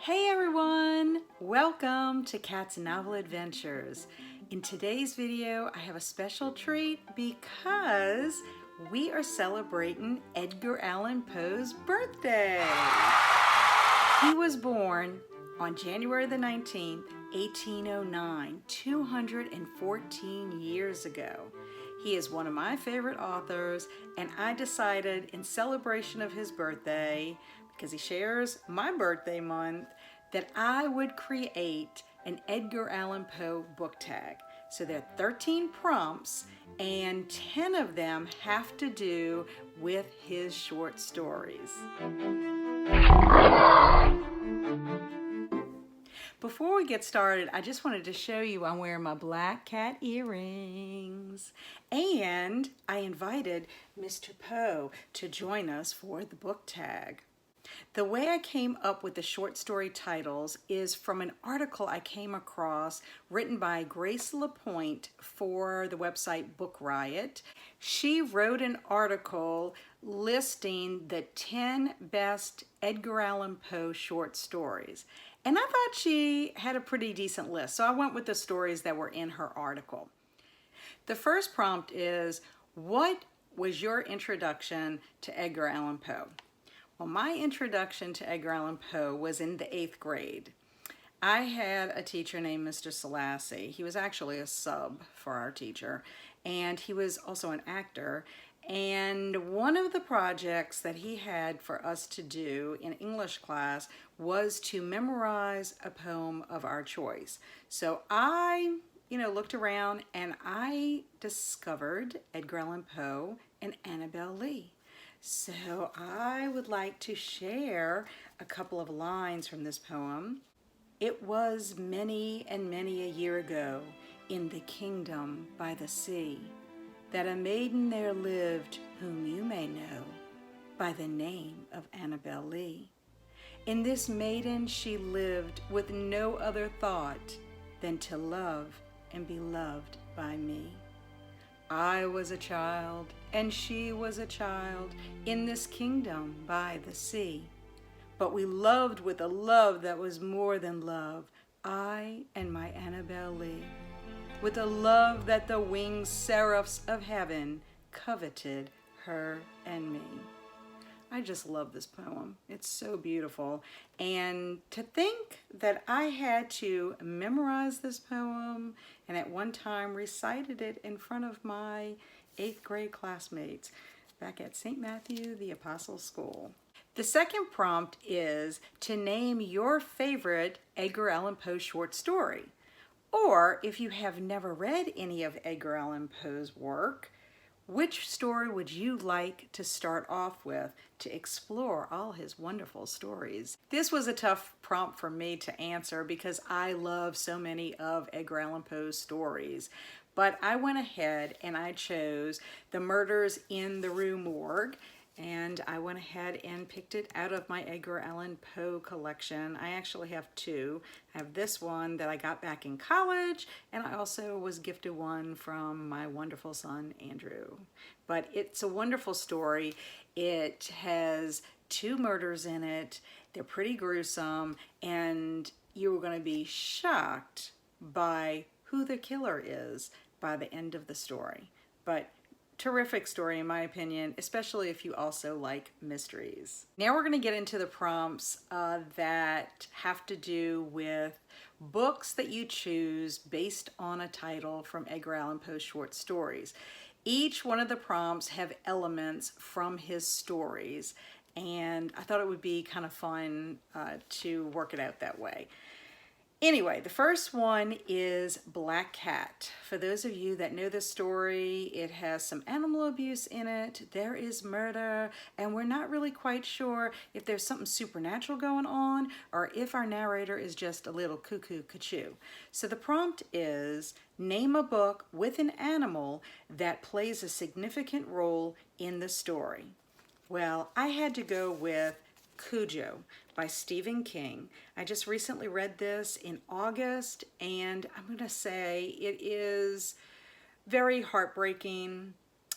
Hey everyone! Welcome to Kat's Novel Adventures. In today's video, I have a special treat because we are celebrating Edgar Allan Poe's birthday. He was born on January the 19th, 1809, 214 years ago. He is one of my favorite authors, and I decided in celebration of his birthday, because he shares my birthday month, that I would create an Edgar Allan Poe book tag. So there are 13 prompts, and 10 of them have to do with his short stories. Before we get started, I just wanted to show you I'm wearing my black cat earrings. And I invited Mr. Poe to join us for the book tag. The way I came up with the short story titles is from an article I came across written by Grace LaPointe for the website Book Riot. She wrote an article listing the 10 best Edgar Allan Poe short stories. And I thought she had a pretty decent list, so I went with the stories that were in her article. The first prompt is, what was your introduction to Edgar Allan Poe? Well, my introduction to Edgar Allan Poe was in the 8th grade. I had a teacher named Mr. Selassie. He was actually a sub for our teacher, and he was also an actor. And one of the projects that he had for us to do in English class was to memorize a poem of our choice. So I, looked around and I discovered Edgar Allan Poe and Annabel Lee. So I would like to share a couple of lines from this poem. It was many and many a year ago in the kingdom by the sea that a maiden there lived whom you may know by the name of Annabel Lee. In this maiden she lived with no other thought than to love and be loved by me. I was a child and she was a child in this kingdom by the sea. But we loved with a love that was more than love, I and my Annabel Lee, with a love that the winged seraphs of heaven coveted her and me. I just love this poem. It's so beautiful. And to think that I had to memorize this poem and at one time recited it in front of my 8th grade classmates back at St. Matthew the Apostle School. The second prompt is to name your favorite Edgar Allan Poe short story. Or if you have never read any of Edgar Allan Poe's work, which story would you like to start off with to explore all his wonderful stories? This was a tough prompt for me to answer because I love so many of Edgar Allan Poe's stories. But I went ahead and I chose The Murders in the Rue Morgue, and I went ahead and picked it out of my Edgar Allan Poe collection. I actually have two. I have this one that I got back in college, and I also was gifted one from my wonderful son, Andrew. But it's a wonderful story. It has 2 murders in it. They're pretty gruesome, and you're going to be shocked by who the killer is by the end of the story. But terrific story in my opinion, especially if you also like mysteries. Now we're going to get into the prompts that have to do with books that you choose based on a title from Edgar Allan Poe's short stories. Each one of the prompts have elements from his stories, and I thought it would be kind of fun to work it out that way. Anyway, the first one is Black Cat. For those of you that know this story, it has some animal abuse in it, there is murder, and we're not really quite sure if there's something supernatural going on or if our narrator is just a little cuckoo-cuckoo. So the prompt is, name a book with an animal that plays a significant role in the story. Well, I had to go with Cujo by Stephen King. I just recently read this in August, and I'm going to say it is very heartbreaking.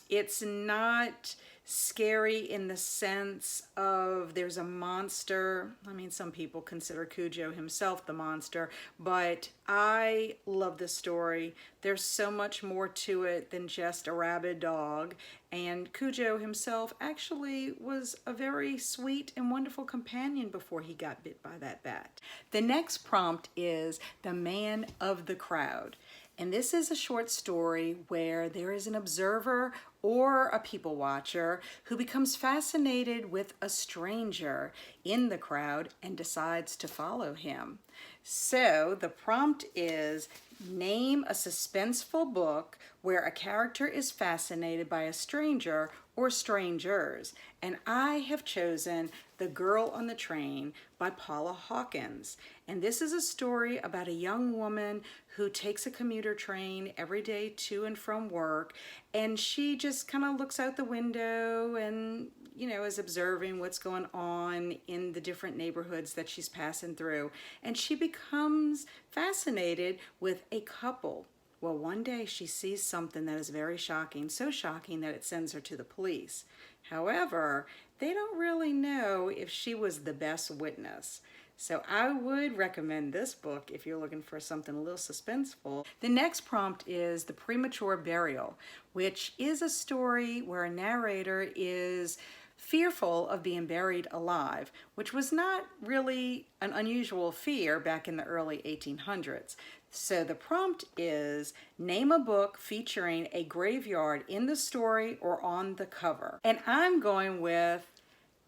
It's not scary in the sense of there's a monster. I mean, some people consider Cujo himself the monster, but I love this story. There's so much more to it than just a rabid dog, and Cujo himself actually was a very sweet and wonderful companion before he got bit by that bat. The next prompt is The Man of the Crowd. And this is a short story where there is an observer or a people watcher who becomes fascinated with a stranger in the crowd and decides to follow him. So the prompt is, name a suspenseful book where a character is fascinated by a stranger or strangers. And I have chosen The Girl on the Train by Paula Hawkins. And this is a story about a young woman who takes a commuter train every day to and from work, and she just kind of looks out the window and, you know, is observing what's going on in the different neighborhoods that she's passing through. And she becomes fascinated with a couple. Well, one day she sees something that is very shocking, so shocking that it sends her to the police. However, they don't really know if she was the best witness. So I would recommend this book if you're looking for something a little suspenseful. The next prompt is The Premature Burial, which is a story where a narrator is fearful of being buried alive, which was not really an unusual fear back in the early 1800s. So the prompt is, name a book featuring a graveyard in the story or on the cover. And I'm going with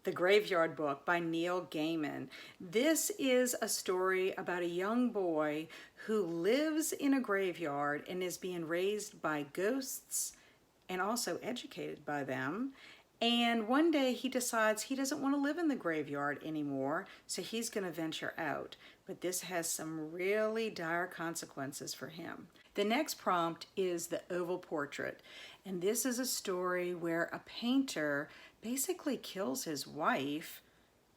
The Graveyard Book by Neil Gaiman. This is a story about a young boy who lives in a graveyard and is being raised by ghosts and also educated by them. And one day he decides he doesn't want to live in the graveyard anymore, so he's going to venture out. But this has some really dire consequences for him. The next prompt is The Oval Portrait. And this is a story where a painter basically kills his wife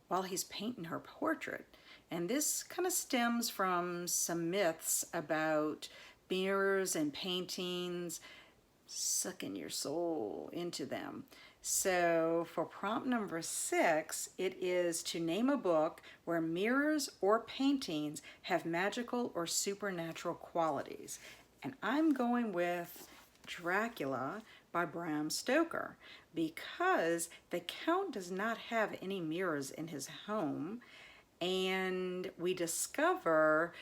while he's painting her portrait. And this kind of stems from some myths about mirrors and paintings sucking your soul into them. So for prompt number 6, it is to name a book where mirrors or paintings have magical or supernatural qualities. And I'm going with Dracula by Bram Stoker, because the Count does not have any mirrors in his home, and we discover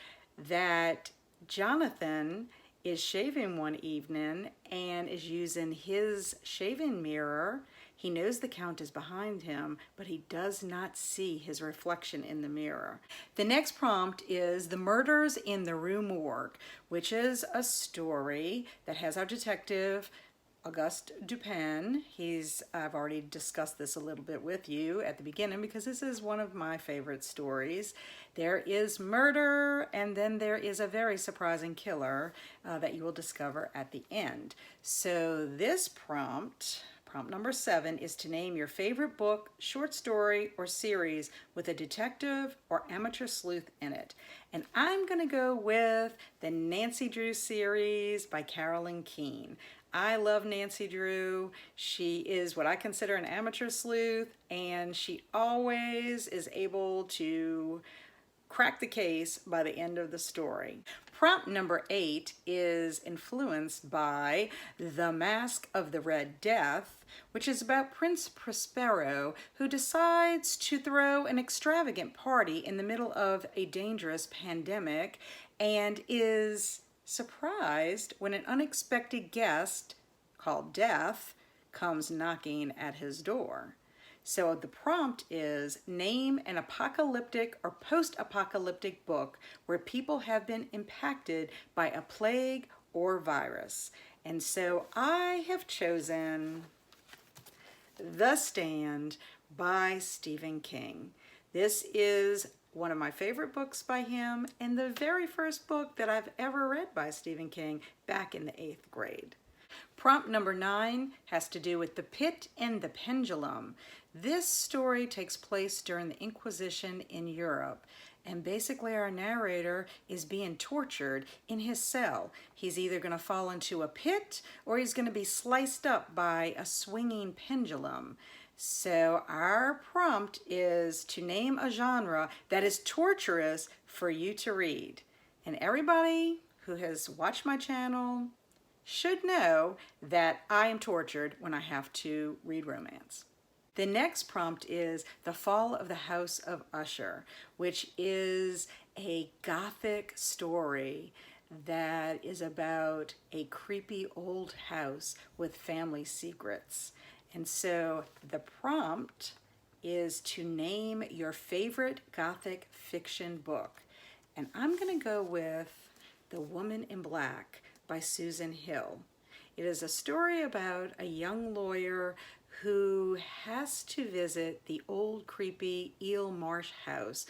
that Jonathan is shaving one evening and is using his shaving mirror. He knows the Count is behind him, but he does not see his reflection in the mirror. The next prompt is The Murders in the Rue Morgue, which is a story that has our detective Auguste Dupin. I've already discussed this a little bit with you at the beginning because this is one of my favorite stories. There is murder, and then there is a very surprising killer that you will discover at the end. So this prompt number 7, is to name your favorite book, short story, or series with a detective or amateur sleuth in it. And I'm going to go with the Nancy Drew series by Carolyn Keene. I love Nancy Drew. She is what I consider an amateur sleuth, and she always is able to crack the case by the end of the story. Prompt number 8 is influenced by The Mask of the Red Death, which is about Prince Prospero, who decides to throw an extravagant party in the middle of a dangerous pandemic and is surprised when an unexpected guest called Death comes knocking at his door. So the prompt is, name an apocalyptic or post-apocalyptic book where people have been impacted by a plague or virus. And so I have chosen The Stand by Stephen King. This is one of my favorite books by him, and the very first book that I've ever read by Stephen King back in the 8th grade. Prompt number 9 has to do with The Pit and the Pendulum. This story takes place during the Inquisition in Europe, and basically our narrator is being tortured in his cell. He's either going to fall into a pit or he's going to be sliced up by a swinging pendulum. So our prompt is to name a genre that is torturous for you to read. And everybody who has watched my channel should know that I am tortured when I have to read romance. The next prompt is The Fall of the House of Usher, which is a Gothic story that is about a creepy old house with family secrets. And so the prompt is to name your favorite Gothic fiction book. And I'm going to go with The Woman in Black by Susan Hill. It is a story about a young lawyer who has to visit the old creepy Eel Marsh house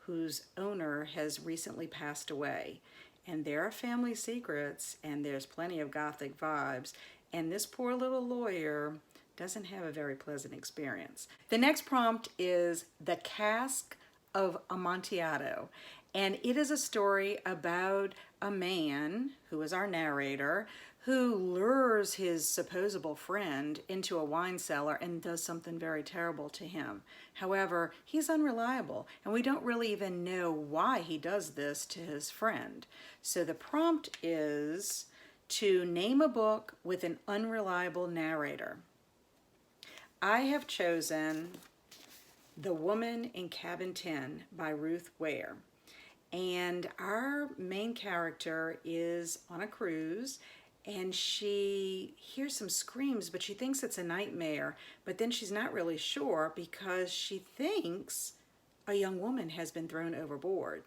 whose owner has recently passed away. And there are family secrets and there's plenty of Gothic vibes, and this poor little lawyer doesn't have a very pleasant experience. The next prompt is The Cask of Amontillado, and it is a story about a man who is our narrator who lures his supposable friend into a wine cellar and does something very terrible to him. However, he's unreliable, and we don't really even know why he does this to his friend. So the prompt is to name a book with an unreliable narrator. I have chosen The Woman in Cabin 10 by Ruth Ware. And our main character is on a cruise, and she hears some screams, but she thinks it's a nightmare. But then she's not really sure because she thinks a young woman has been thrown overboard.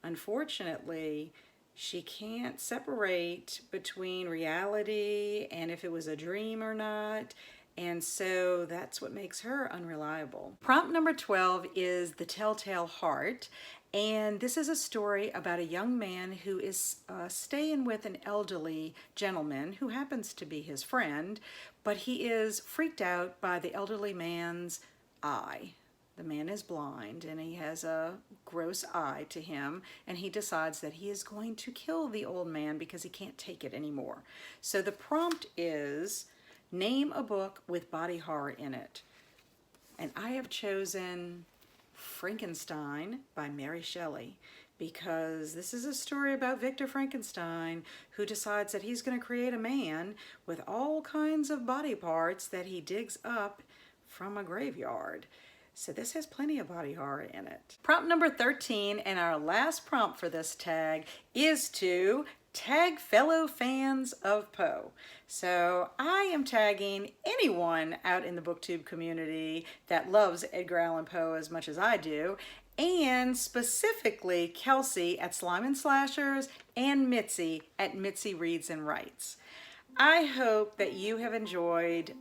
Unfortunately, she can't separate between reality and if it was a dream or not. And so that's what makes her unreliable. Prompt number 12 is The Telltale Heart. And this is a story about a young man who is staying with an elderly gentleman who happens to be his friend, but he is freaked out by the elderly man's eye. The man is blind and he has a gross eye to him, and he decides that he is going to kill the old man because he can't take it anymore. So the prompt is name a book with body horror in it. And I have chosen Frankenstein by Mary Shelley because this is a story about Victor Frankenstein who decides that he's going to create a man with all kinds of body parts that he digs up from a graveyard. So this has plenty of body horror in it. Prompt number 13, and our last prompt for this tag, is to tag fellow fans of Poe. So I am tagging anyone out in the booktube community that loves Edgar Allan Poe as much as I do, and specifically Kelsey at Slime and Slashers and Mitzi at Mitzi Reads and Writes. I hope that you have enjoyed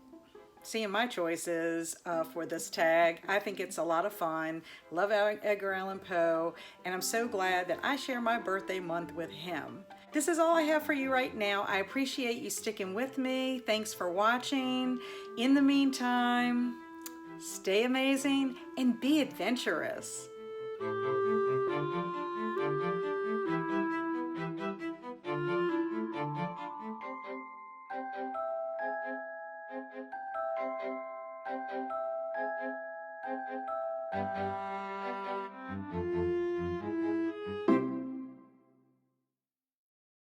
seeing my choices for this tag. I think it's a lot of fun. Love Edgar Allan Poe, and I'm so glad that I share my birthday month with him. This is all I have for you right now. I appreciate you sticking with me. Thanks for watching. In the meantime, stay amazing and be adventurous.